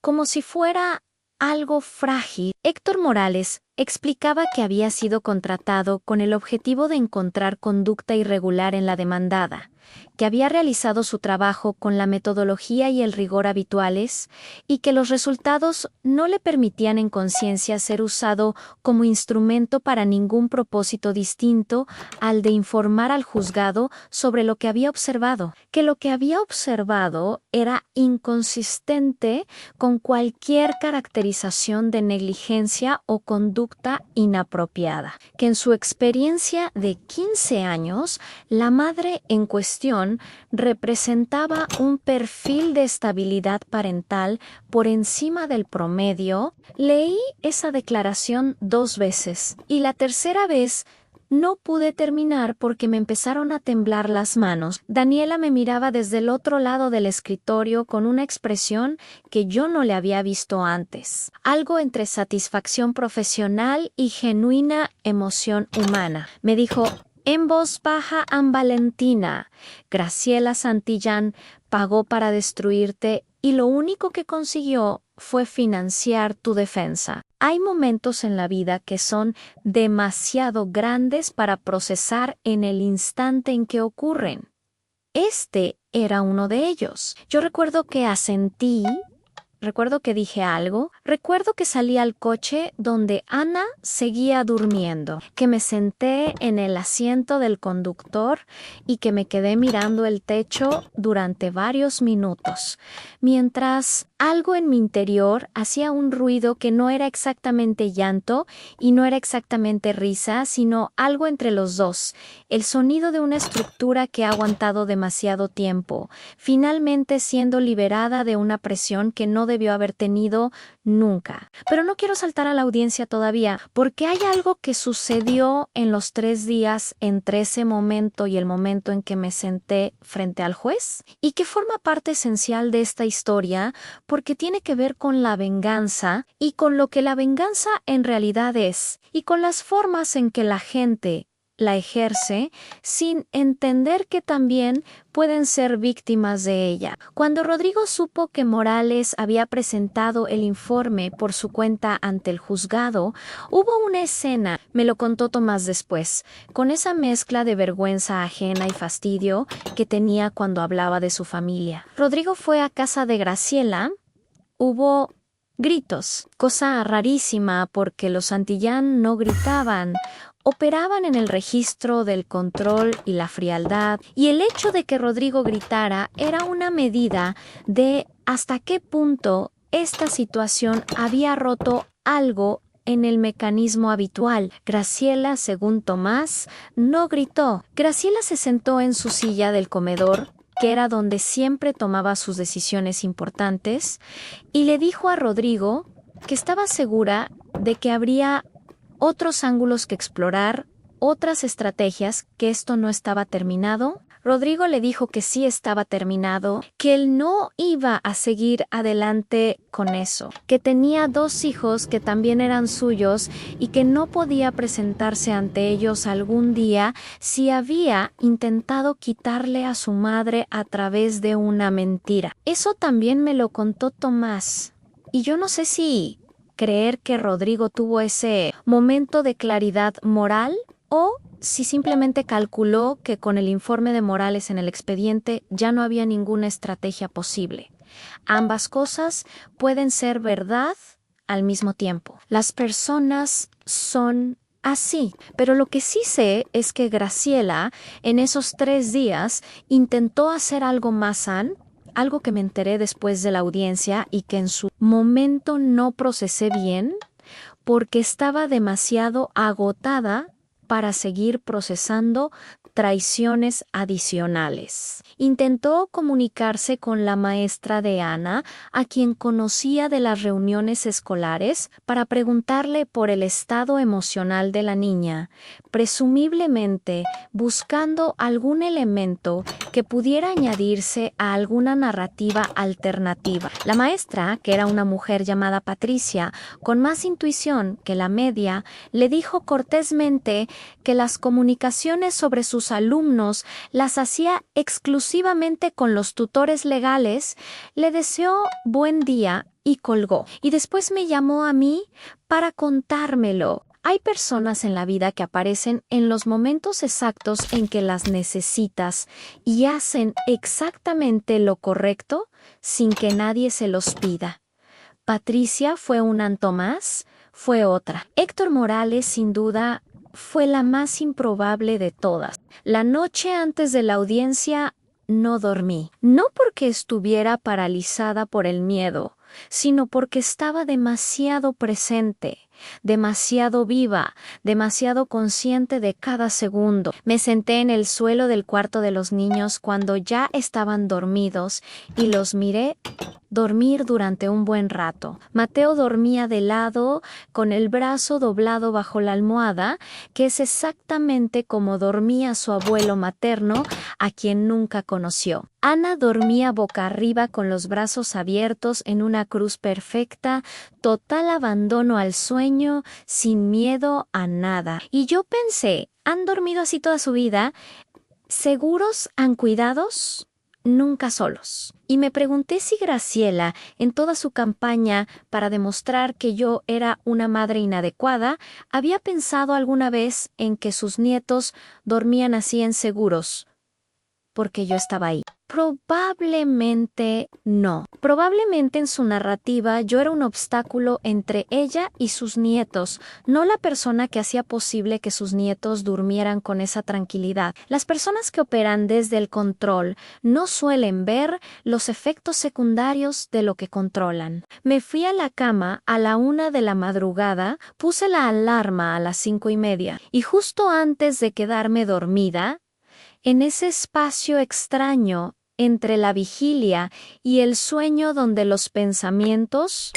como si fuera algo frágil. Héctor Morales explicaba que había sido contratado con el objetivo de encontrar conducta irregular en la demandada, que había realizado su trabajo con la metodología y el rigor habituales, y que los resultados no le permitían en conciencia ser usado como instrumento para ningún propósito distinto al de informar al juzgado sobre lo que había observado, que lo que había observado era inconsistente con cualquier caracterización de negligencia o conducta inapropiada, que en su experiencia de 15 años, la madre en cuestión representaba un perfil de estabilidad parental por encima del promedio. Leí esa declaración 2 veces, y la tercera vez no pude terminar porque me empezaron a temblar las manos. Daniela me miraba desde el otro lado del escritorio con una expresión que yo no le había visto antes. Algo entre satisfacción profesional y genuina emoción humana. Me dijo en voz baja a Valentina: Graciela Santillán pagó para destruirte y lo único que consiguió fue financiar tu defensa. Hay momentos en la vida que son demasiado grandes para procesar en el instante en que ocurren. Este era uno de ellos. Yo recuerdo que asentí Recuerdo que dije algo. Recuerdo que salí al coche donde Ana seguía durmiendo, que me senté en el asiento del conductor y que me quedé mirando el techo durante varios minutos, mientras algo en mi interior hacía un ruido que no era exactamente llanto y no era exactamente risa, sino algo entre los dos, el sonido de una estructura que ha aguantado demasiado tiempo, finalmente siendo liberada de una presión que no debió haber tenido nunca. Pero no quiero saltar a la audiencia todavía, porque hay algo que sucedió en los 3 días entre ese momento y el momento en que me senté frente al juez, y que forma parte esencial de esta historia, porque tiene que ver con la venganza y con lo que la venganza en realidad es, y con las formas en que la gente la ejerce sin entender que también pueden ser víctimas de ella. Cuando Rodrigo supo que Morales había presentado el informe por su cuenta ante el juzgado, hubo una escena, me lo contó Tomás después, con esa mezcla de vergüenza ajena y fastidio que tenía cuando hablaba de su familia. Rodrigo fue a casa de Graciela. Hubo gritos, cosa rarísima porque los Santillán no gritaban. Operaban en el registro del control y la frialdad, y el hecho de que Rodrigo gritara era una medida de hasta qué punto esta situación había roto algo en el mecanismo habitual. Graciela, según Tomás, no gritó. Graciela se sentó en su silla del comedor, que era donde siempre tomaba sus decisiones importantes, y le dijo a Rodrigo que estaba segura de que habría otros ángulos que explorar, otras estrategias, que esto no estaba terminado. Rodrigo le dijo que sí estaba terminado, que él no iba a seguir adelante con eso, que tenía 2 hijos que también eran suyos y que no podía presentarse ante ellos algún día si había intentado quitarle a su madre a través de una mentira. Eso también me lo contó Tomás, y yo no sé si creer que Rodrigo tuvo ese momento de claridad moral o si simplemente calculó que con el informe de Morales en el expediente ya no había ninguna estrategia posible. Ambas cosas pueden ser verdad al mismo tiempo. Las personas son así, pero lo que sí sé es que Graciela en esos 3 días intentó hacer algo más algo que me enteré después de la audiencia y que en su momento no procesé bien porque estaba demasiado agotada para seguir procesando traiciones adicionales. Intentó comunicarse con la maestra de Ana, a quien conocía de las reuniones escolares, para preguntarle por el estado emocional de la niña, presumiblemente buscando algún elemento que pudiera añadirse a alguna narrativa alternativa. La maestra, que era una mujer llamada Patricia, con más intuición que la media, le dijo cortésmente que las comunicaciones sobre sus alumnos las hacía exclusivamente con los tutores legales, le deseó buen día y colgó. Y después me llamó a mí para contármelo. Hay personas en la vida que aparecen en los momentos exactos en que las necesitas y hacen exactamente lo correcto sin que nadie se los pida. Patricia fue una Tomás, fue otra. Héctor Morales, sin duda, fue la más improbable de todas. La noche antes de la audiencia no dormí, no porque estuviera paralizada por el miedo, sino porque estaba demasiado presente, demasiado viva, demasiado consciente de cada segundo. Me senté en el suelo del cuarto de los niños cuando ya estaban dormidos y los miré dormir durante un buen rato. Mateo dormía de lado, con el brazo doblado bajo la almohada, que es exactamente como dormía su abuelo materno, a quien nunca conoció. Ana dormía boca arriba con los brazos abiertos en una cruz perfecta, total abandono al sueño, sin miedo a nada. Y yo pensé, ¿han dormido así toda su vida? ¿Seguros, han cuidados? Nunca solos. Y me pregunté si Graciela, en toda su campaña para demostrar que yo era una madre inadecuada, había pensado alguna vez en que sus nietos dormían así en seguros. porque yo estaba ahí. Probablemente no. Probablemente en su narrativa yo era un obstáculo entre ella y sus nietos, no la persona que hacía posible que sus nietos durmieran con esa tranquilidad. Las personas que operan desde el control no suelen ver los efectos secundarios de lo que controlan. Me fui a la cama a la 1 de la madrugada, puse la alarma a las 5:30 y justo antes de quedarme dormida, en ese espacio extraño entre la vigilia y el sueño donde los pensamientos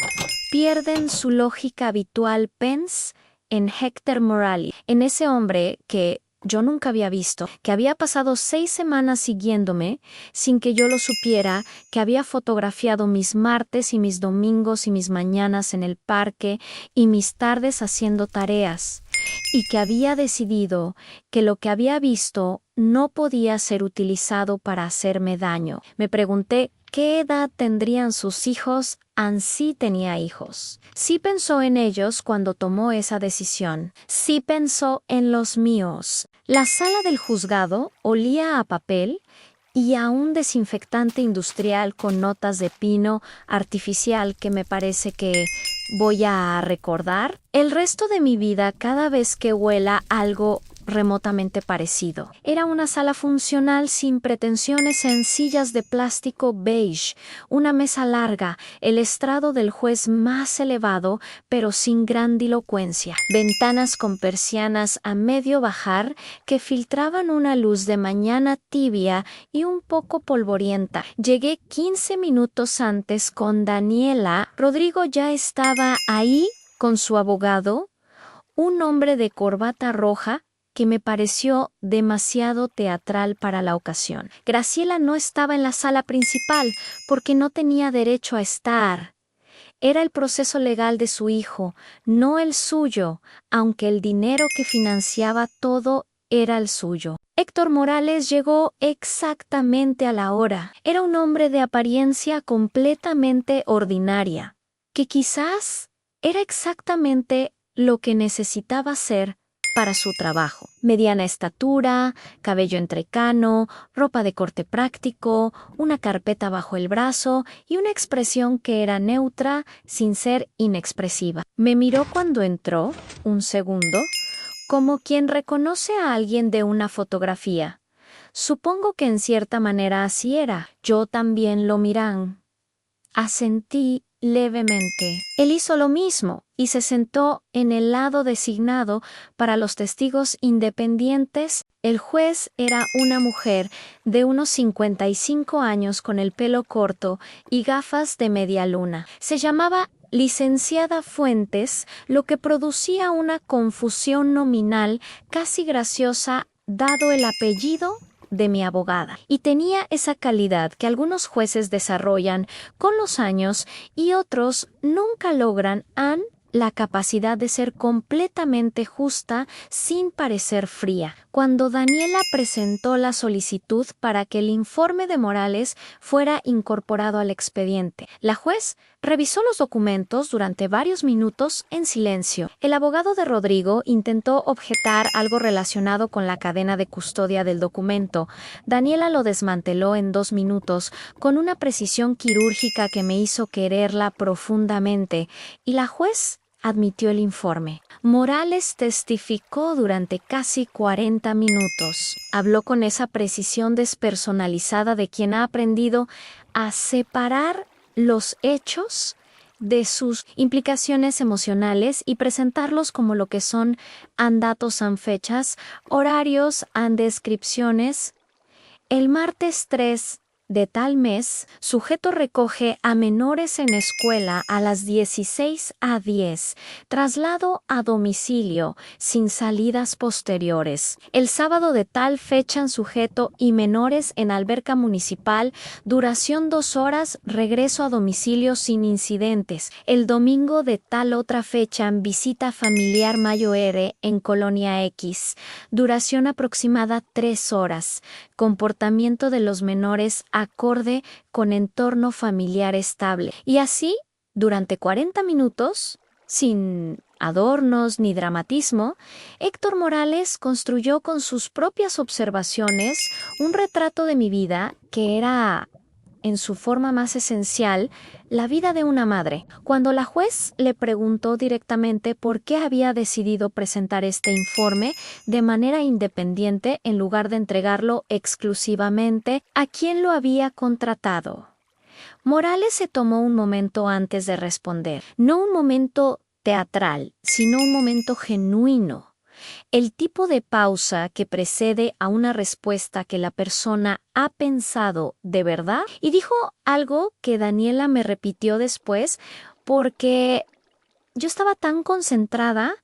pierden su lógica habitual, pensé en Héctor Morales, en ese hombre que yo nunca había visto, que había pasado 6 semanas siguiéndome sin que yo lo supiera, que había fotografiado mis martes y mis domingos y mis mañanas en el parque y mis tardes haciendo tareas, y que había decidido que lo que había visto no podía ser utilizado para hacerme daño. Me pregunté qué edad tendrían sus hijos. Ansí tenía hijos. Sí pensó en ellos cuando tomó esa decisión. Sí pensó en los míos. La sala del juzgado olía a papel y a un desinfectante industrial con notas de pino artificial que me parece que voy a recordar el resto de mi vida cada vez que huela algo remotamente parecido. Era una sala funcional sin pretensiones, en sillas de plástico beige, una mesa larga, el estrado del juez más elevado, pero sin grandilocuencia, ventanas con persianas a medio bajar que filtraban una luz de mañana tibia y un poco polvorienta. Llegué 15 minutos antes con Daniela. Rodrigo ya estaba ahí con su abogado, un hombre de corbata roja que me pareció demasiado teatral para la ocasión. Graciela no estaba en la sala principal porque no tenía derecho a estar. Era el proceso legal de su hijo, no el suyo, aunque el dinero que financiaba todo era el suyo. Héctor Morales llegó exactamente a la hora. Era un hombre de apariencia completamente ordinaria, que quizás era exactamente lo que necesitaba ser para su trabajo. Mediana estatura, cabello entrecano, ropa de corte práctico, una carpeta bajo el brazo y una expresión que era neutra sin ser inexpresiva. Me miró cuando entró, un segundo, como quien reconoce a alguien de una fotografía. Supongo que en cierta manera así era. Yo también lo miran. Asentí levemente. Él hizo lo mismo y se sentó en el lado designado para los testigos independientes. El juez era una mujer de unos 55 años con el pelo corto y gafas de media luna. Se llamaba licenciada Fuentes, lo que producía una confusión nominal casi graciosa dado el apellido de mi abogada, y tenía esa calidad que algunos jueces desarrollan con los años y otros nunca logran, la capacidad de ser completamente justa sin parecer fría. Cuando Daniela presentó la solicitud para que el informe de Morales fuera incorporado al expediente, la juez revisó los documentos durante varios minutos en silencio. El abogado de Rodrigo intentó objetar algo relacionado con la cadena de custodia del documento. Daniela lo desmanteló en 2 minutos con una precisión quirúrgica que me hizo quererla profundamente, y la juez admitió el informe. Morales testificó durante casi 40 minutos. Habló con esa precisión despersonalizada de quien ha aprendido a separar los hechos de sus implicaciones emocionales y presentarlos como lo que son, datos, fechas, horarios, descripciones. El martes 3 de tal mes, sujeto recoge a menores en escuela a las 16:10, traslado a domicilio, sin salidas posteriores. El sábado de tal fecha, sujeto y menores en alberca municipal, duración 2 horas, regreso a domicilio sin incidentes. El domingo de tal otra fecha, visita familiar Mayo R en Colonia X, duración aproximada 3 horas. Comportamiento de los menores acorde con entorno familiar estable. Y así, durante 40 minutos, sin adornos ni dramatismo, Héctor Morales construyó con sus propias observaciones un retrato de mi vida que era, en su forma más esencial, la vida de una madre. Cuando la juez le preguntó directamente por qué había decidido presentar este informe de manera independiente en lugar de entregarlo exclusivamente a quien lo había contratado, Morales se tomó un momento antes de responder, no un momento teatral, sino un momento genuino. El tipo de pausa que precede a una respuesta que la persona ha pensado de verdad, y dijo algo que Daniela me repitió después porque yo estaba tan concentrada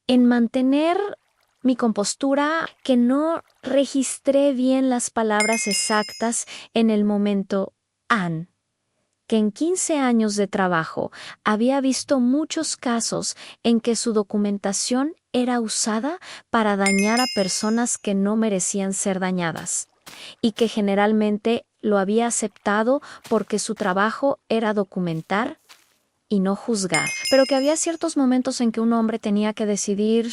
en mantener mi compostura que no registré bien las palabras exactas en el momento Ann, que en 15 años de trabajo había visto muchos casos en que su documentación era usada para dañar a personas que no merecían ser dañadas, y que generalmente lo había aceptado porque su trabajo era documentar y no juzgar, pero que había ciertos momentos en que un hombre tenía que decidir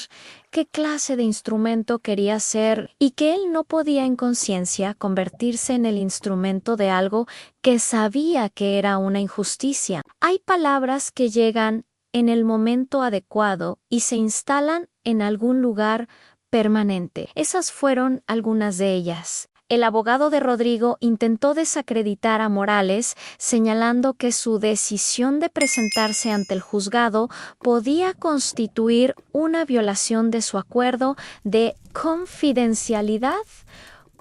qué clase de instrumento quería ser y que él no podía en conciencia convertirse en el instrumento de algo que sabía que era una injusticia. Hay palabras que llegan en el momento adecuado y se instalan en algún lugar permanente. Esas fueron algunas de ellas. El abogado de Rodrigo intentó desacreditar a Morales, señalando que su decisión de presentarse ante el juzgado podía constituir una violación de su acuerdo de confidencialidad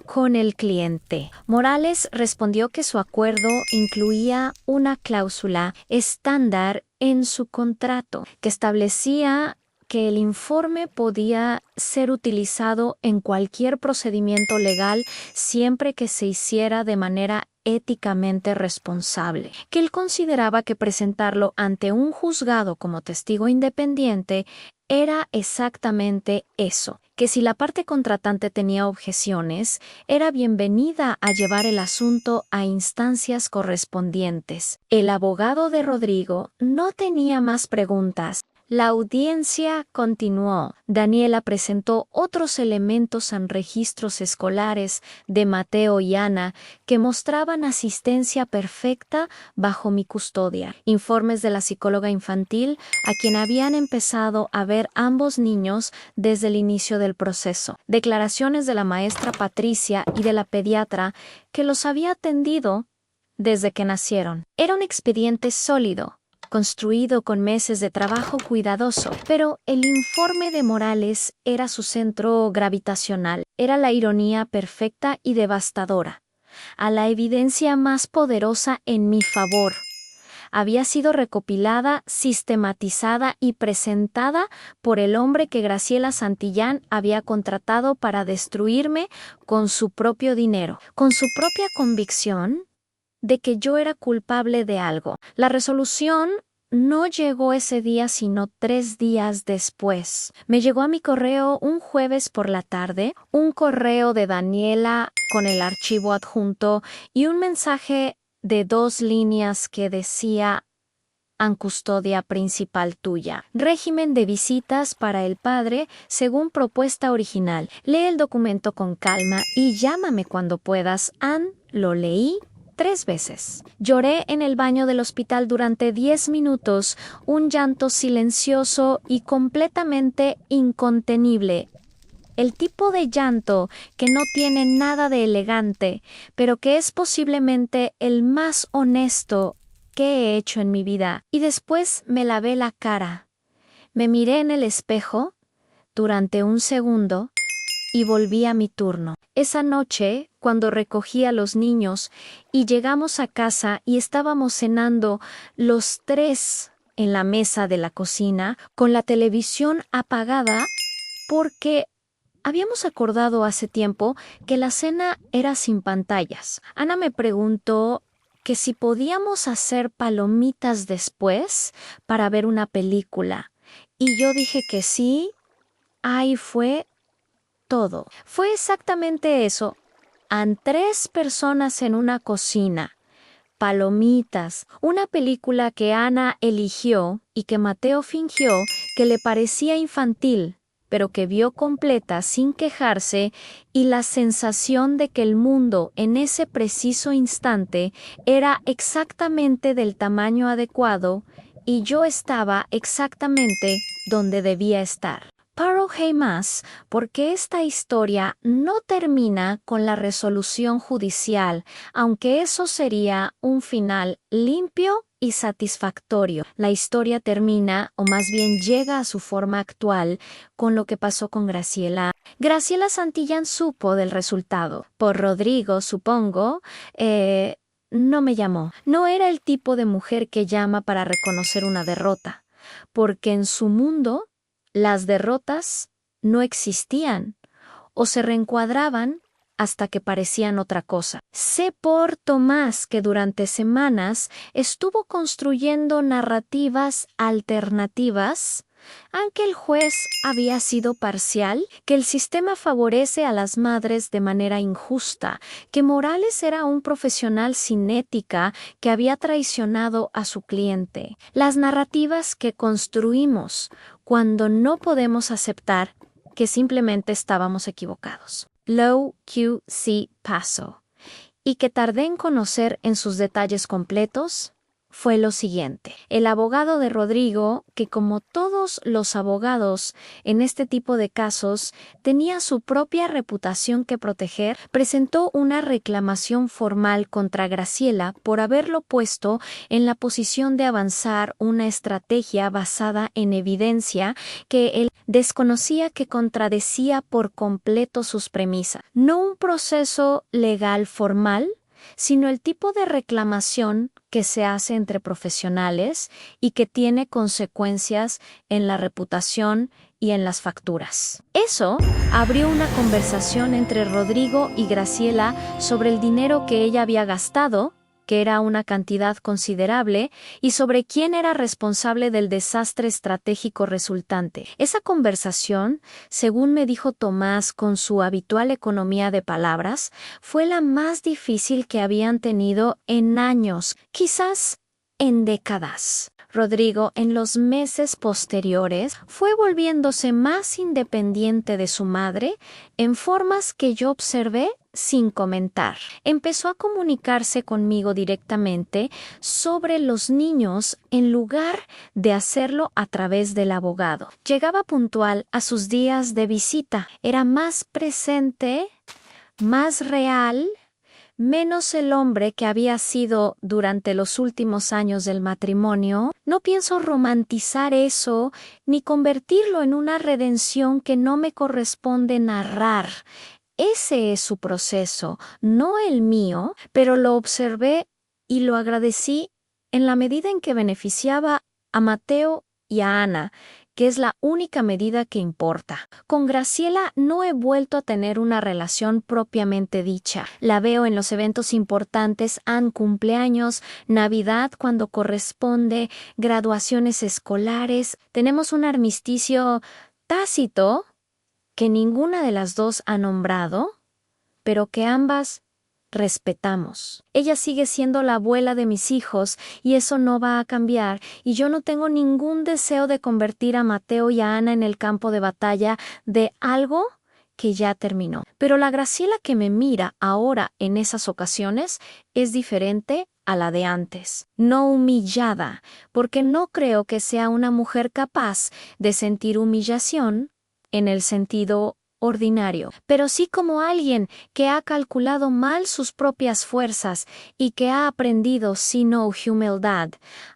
con el cliente. Morales respondió que su acuerdo incluía una cláusula estándar en su contrato que establecía que el informe podía ser utilizado en cualquier procedimiento legal siempre que se hiciera de manera éticamente responsable, que él consideraba que presentarlo ante un juzgado como testigo independiente era exactamente eso, que si la parte contratante tenía objeciones, era bienvenida a llevar el asunto a instancias correspondientes. El abogado de Rodrigo no tenía más preguntas. La audiencia continuó. Daniela presentó otros elementos en registros escolares de Mateo y Ana que mostraban asistencia perfecta bajo mi custodia. Informes de la psicóloga infantil a quien habían empezado a ver ambos niños desde el inicio del proceso. Declaraciones de la maestra Patricia y de la pediatra que los había atendido desde que nacieron. Era un expediente sólido, construido con meses de trabajo cuidadoso, pero el informe de Morales era su centro gravitacional, era la ironía perfecta y devastadora, a la evidencia más poderosa en mi favor. Había sido recopilada, sistematizada y presentada por el hombre que Graciela Santillán había contratado para destruirme con su propio dinero, con su propia convicción de que yo era culpable de algo. La resolución no llegó ese día sino 3 días después. Me llegó a mi correo un jueves por la tarde, un correo de Daniela con el archivo adjunto y un mensaje de 2 líneas que decía: en custodia principal tuya. Régimen de visitas para el padre según propuesta original. Lee el documento con calma y llámame cuando puedas. Ann, lo leí 3 veces. Lloré en el baño del hospital durante 10 minutos, un llanto silencioso y completamente incontenible. El tipo de llanto que no tiene nada de elegante, pero que es posiblemente el más honesto que he hecho en mi vida. Y después me lavé la cara. Me miré en el espejo durante un segundo y volví a mi turno. Esa noche, cuando recogí a los niños y llegamos a casa y estábamos cenando los 3 en la mesa de la cocina, con la televisión apagada, porque habíamos acordado hace tiempo que la cena era sin pantallas. Ana me preguntó que si podíamos hacer palomitas después para ver una película, y yo dije que sí. Ahí fue todo. Fue exactamente eso. Han 3 personas en una cocina, Palomitas, una película que Ana eligió y que Mateo fingió que le parecía infantil, pero que vio completa sin quejarse, y la sensación de que el mundo en ese preciso instante era exactamente del tamaño adecuado y yo estaba exactamente donde debía estar. Pero hey más, porque esta historia no termina con la resolución judicial, aunque eso sería un final limpio y satisfactorio. La historia termina, o más bien llega a su forma actual, con lo que pasó con Graciela. Graciela Santillán supo del resultado. Por Rodrigo, supongo, no me llamó. No era el tipo de mujer que llama para reconocer una derrota, porque en su mundo las derrotas no existían o se reencuadraban hasta que parecían otra cosa. Sé por Tomás que durante semanas estuvo construyendo narrativas alternativas, aunque el juez había sido parcial, que el sistema favorece a las madres de manera injusta, que Morales era un profesional sin ética que había traicionado a su cliente. Las narrativas que construimos cuando no podemos aceptar que simplemente estábamos equivocados. Low QC Paso, y que tardé en conocer en sus detalles completos, fue lo siguiente. El abogado de Rodrigo, que como todos los abogados en este tipo de casos tenía su propia reputación que proteger, presentó una reclamación formal contra Graciela por haberlo puesto en la posición de avanzar una estrategia basada en evidencia que él desconocía, que contradecía por completo sus premisas. No un proceso legal formal, sino el tipo de reclamación que se hace entre profesionales y que tiene consecuencias en la reputación y en las facturas. Eso abrió una conversación entre Rodrigo y Graciela sobre el dinero que ella había gastado, que era una cantidad considerable, y sobre quién era responsable del desastre estratégico resultante. Esa conversación, según me dijo Tomás con su habitual economía de palabras, fue la más difícil que habían tenido en años, quizás en décadas. Rodrigo, en los meses posteriores, fue volviéndose más independiente de su madre en formas que yo observé sin comentar. Empezó a comunicarse conmigo directamente sobre los niños en lugar de hacerlo a través del abogado. Llegaba puntual a sus días de visita. Era más presente, más real, menos el hombre que había sido durante los últimos años del matrimonio. No pienso romantizar eso ni convertirlo en una redención que no me corresponde narrar. Ese es su proceso, no el mío, pero lo observé y lo agradecí en la medida en que beneficiaba a Mateo y a Ana, que es la única medida que importa. Con Graciela no he vuelto a tener una relación propiamente dicha. La veo en los eventos importantes, cumpleaños, Navidad cuando corresponde, graduaciones escolares. Tenemos un armisticio tácito que ninguna de las dos ha nombrado, pero que ambas respetamos. Ella sigue siendo la abuela de mis hijos y eso no va a cambiar, y yo no tengo ningún deseo de convertir a Mateo y a Ana en el campo de batalla de algo que ya terminó. Pero la Graciela que me mira ahora en esas ocasiones es diferente a la de antes. No humillada, porque no creo que sea una mujer capaz de sentir humillación en el sentido ordinario, pero sí como alguien que ha calculado mal sus propias fuerzas y que ha aprendido, si no humildad,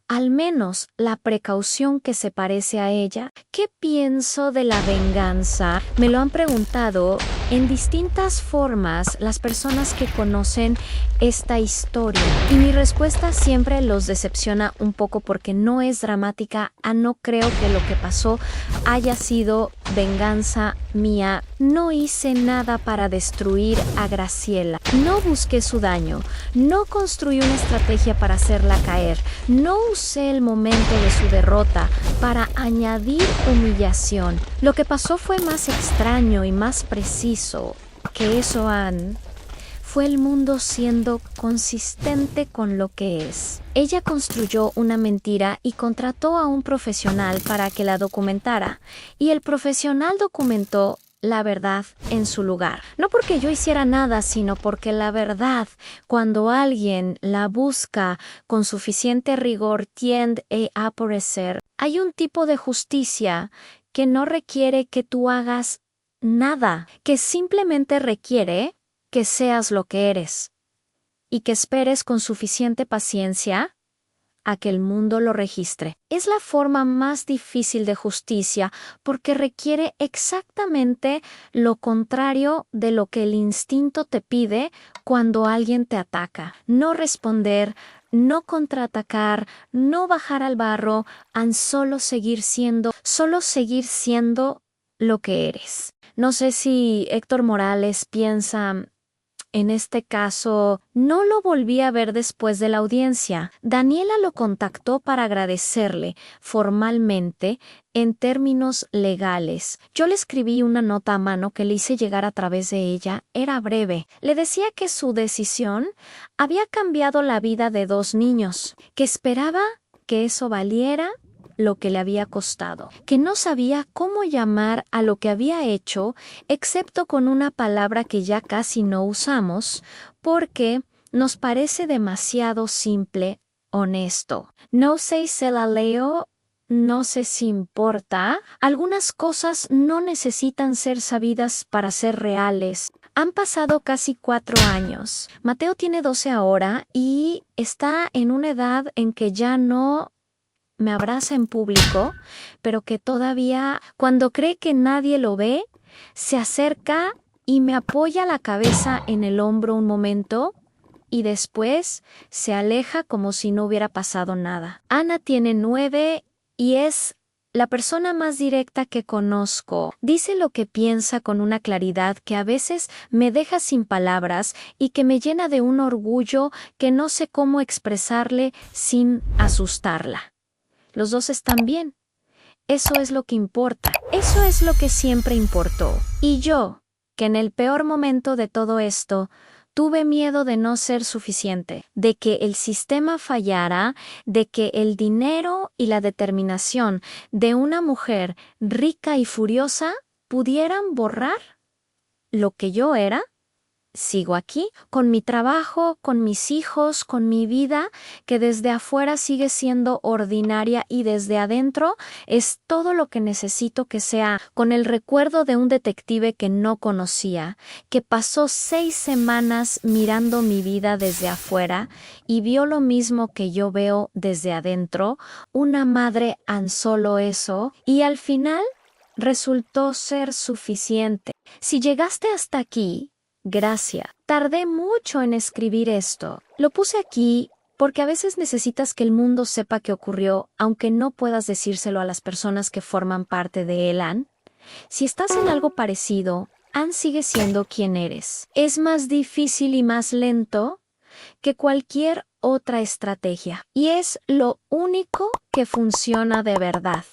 al menos la precaución que se parece a ella. ¿Qué pienso de la venganza? Me lo han preguntado en distintas formas las personas que conocen esta historia, y mi respuesta siempre los decepciona un poco porque no es dramática. No creo que lo que pasó haya sido venganza mía. No hice nada para destruir a Graciela. No busqué su daño. No construí una estrategia para hacerla caer. No usé el momento de su derrota para añadir humillación. Lo que pasó fue más extraño y más preciso que eso, Anne. fue el mundo siendo consistente con lo que es. Ella construyó una mentira y contrató a un profesional para que la documentara, y el profesional documentó la verdad en su lugar. No porque yo hiciera nada, sino porque la verdad, cuando alguien la busca con suficiente rigor, tiende a aparecer. Hay un tipo de justicia que no requiere que tú hagas nada, que simplemente requiere que seas lo que eres y que esperes con suficiente paciencia a que el mundo lo registre. Es la forma más difícil de justicia porque requiere exactamente lo contrario de lo que el instinto te pide cuando alguien te ataca. No responder, no contraatacar, no bajar al barro, solo seguir siendo lo que eres. No sé si Héctor Morales piensa: en este caso, no lo volví a ver después de la audiencia. Daniela lo contactó para agradecerle formalmente en términos legales. Yo le escribí una nota a mano que le hice llegar a través de ella. Era breve. Le decía que su decisión había cambiado la vida de 2 niños, que esperaba que eso valiera lo que le había costado, que no sabía cómo llamar a lo que había hecho, excepto con una palabra que ya casi no usamos, porque nos parece demasiado simple, honesto. No sé si se la leo. No sé si importa. Algunas cosas no necesitan ser sabidas para ser reales. Han pasado casi 4 años. Mateo tiene 12 ahora y está en una edad en que ya no me abraza en público, pero que todavía, cuando cree que nadie lo ve, se acerca y me apoya la cabeza en el hombro un momento y después se aleja como si no hubiera pasado nada. Ana tiene 9 y es la persona más directa que conozco. Dice lo que piensa con una claridad que a veces me deja sin palabras y que me llena de un orgullo que no sé cómo expresarle sin asustarla. Los 2 están bien. Eso es lo que importa. Eso es lo que siempre importó. Y yo, que en el peor momento de todo esto, tuve miedo de no ser suficiente, de que el sistema fallara, de que el dinero y la determinación de una mujer rica y furiosa pudieran borrar lo que yo era. Sigo aquí, con mi trabajo, con mis hijos, con mi vida, que desde afuera sigue siendo ordinaria y desde adentro es todo lo que necesito que sea, con el recuerdo de un detective que no conocía, que pasó 6 semanas mirando mi vida desde afuera y vio lo mismo que yo veo desde adentro, una madre solo eso, y al final resultó ser suficiente. Si llegaste hasta aquí, gracias. Tardé mucho en escribir esto. Lo puse aquí porque a veces necesitas que el mundo sepa qué ocurrió, aunque no puedas decírselo a las personas que forman parte de él. Ann, si estás en algo parecido, Ann sigue siendo quien eres. Es más difícil y más lento que cualquier otra estrategia. Y es lo único que funciona de verdad.